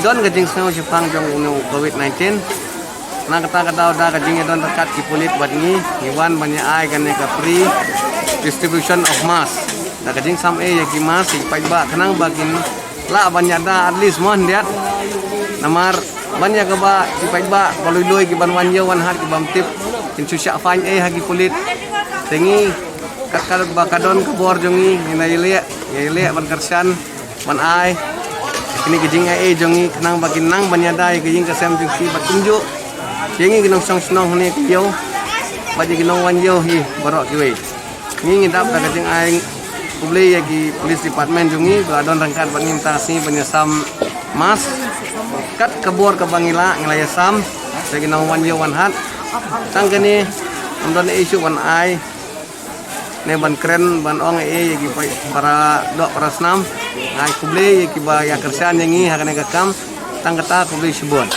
don gajing snow Jepang jong unu COVID-19 na kata udah gajing don dekat ki pulit badngi iwan banyak ai kan ka free distribution of mask na gajing sam ya ki mask pai ba kenang bagin la banyak da at least mon diat namar banyak ka ba ki pai ba koloi ki ban wan yo wan har ki bam tip in susya fain hagi pulit tengi kakal ba kadon ka bor jongi ina ile ban kersan ban ai ini gajing jongi kenang bagin nang banyak da gajing kasem jing si batunjuk Jengi ginong song snong ni kiyo, baji ginong wanyo hi borok kiwe. Ngi ngidap da kajing aing publi ya ki police department jungi badon rangkat bangim tasi banyasam mas kat kebor ke bangila ngelaya sam sa ginong wanyo wanhat. Tang kani undon isu wan ai ne ban keren ban ong ya ki para dok para snam ai publi ya ki ba ya kersan yangi hakane kakam tang kata publi subon.